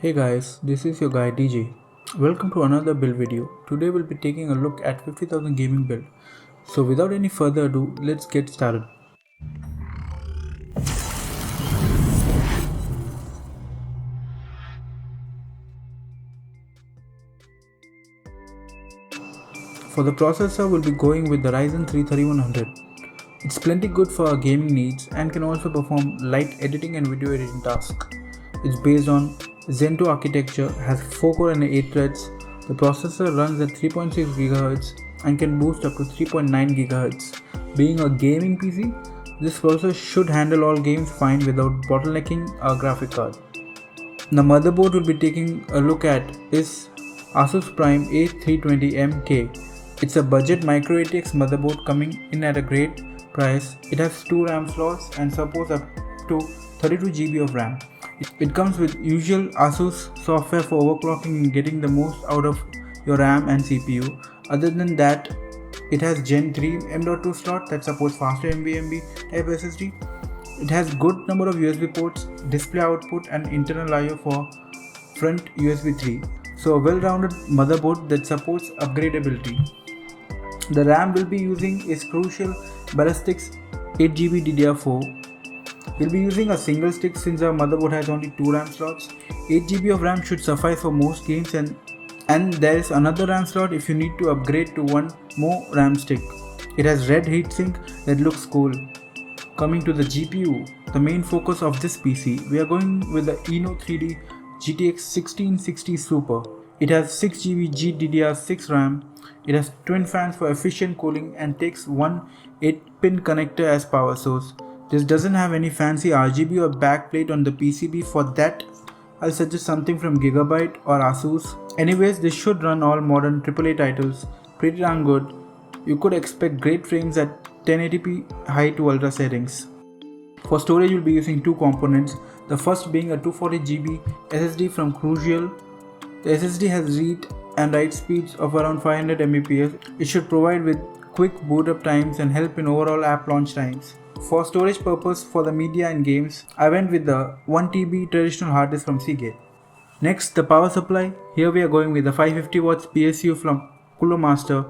Hey guys, this is your guy DJ. Welcome to another build video. Today we'll be taking a look at 50,000 gaming build. So without any further ado, let's get started. For the processor, we'll be going with the Ryzen 3 3100. It's plenty good for our gaming needs and can also perform light editing and video editing tasks. It's based on Zen 2 architecture, has 4 core and 8 threads. The processor runs at 3.6 GHz and can boost up to 3.9 GHz. Being a gaming PC, this processor should handle all games fine without bottlenecking our graphic card. The motherboard we'll be taking a look at is Asus Prime A320MK. It's a budget micro ATX motherboard coming in at a great price. It has 2 RAM slots and supports up to 32 GB of RAM. It comes with usual Asus software for overclocking and getting the most out of your RAM and CPU. Other than that, it has Gen 3 M.2 slot that supports faster NVMe type SSD. It has good number of USB ports, display output and internal I/O for front USB 3. So a well-rounded motherboard that supports upgradability. The RAM we'll be using is Crucial Ballistics 8GB DDR4. We'll be using a single stick since our motherboard has only 2 RAM slots. 8GB of RAM should suffice for most games and there is another RAM slot if you need to upgrade to one more RAM stick. It has red heatsink that looks cool. Coming to the GPU, the main focus of this PC, we are going with the Eno 3D GTX 1660 Super. It has 6GB GDDR6 RAM. It has twin fans for efficient cooling and takes one 8-pin connector as power source. This doesn't have any fancy RGB or backplate on the PCB. For that, I'll suggest something from Gigabyte or Asus. Anyways, this should run all modern AAA titles pretty darn good. You could expect great frames at 1080p high to ultra settings. For storage, you'll be using two components. The first being a 240GB SSD from Crucial. The SSD has read and write speeds of around 500 Mbps. It should provide with quick boot up times and help in overall app launch times. For storage purpose for the media and games, I went with the 1TB traditional hard disk from Seagate. Next, the power supply. Here we are going with the 550 watts PSU from Cooler Master.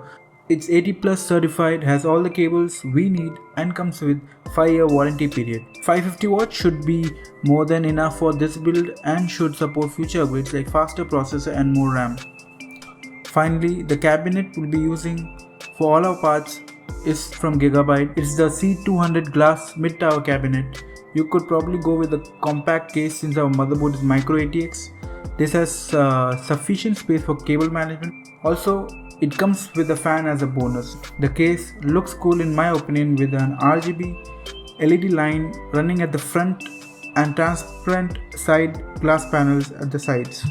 It's 80 plus certified, has all the cables we need and comes with 5-year warranty period. 550 watts should be more than enough for this build and should support future upgrades like faster processor and more RAM. Finally, the cabinet we'll be using for all our parts is from Gigabyte. It's the C200 glass mid-tower cabinet. You could probably go with a compact case since our motherboard is micro ATX. This has sufficient space for cable management. Also, it comes with a fan as a bonus. The case looks cool in my opinion with an RGB LED line running at the front and transparent side glass panels at the sides.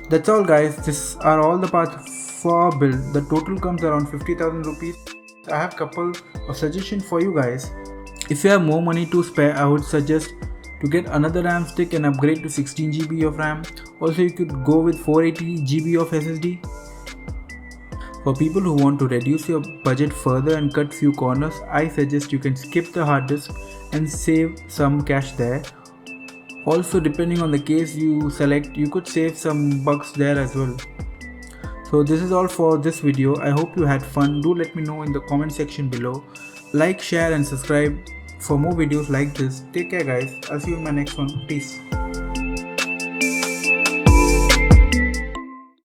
That's all guys, these are all the parts for our build. The total comes around 50,000 rupees. I have couple of suggestions for you guys. If you have more money to spare, I would suggest to get another RAM stick and upgrade to 16GB of RAM. Also you could go with 480GB of SSD. For people who want to reduce your budget further and cut few corners, I suggest you can skip the hard disk and save some cash there. Also depending on the case you select, you could save some bucks there as well. So this is all for this video. I hope you had fun. Do let me know in the comment section below. Like, share and subscribe for more videos like this. Take care guys. I'll see you in my next one. Peace.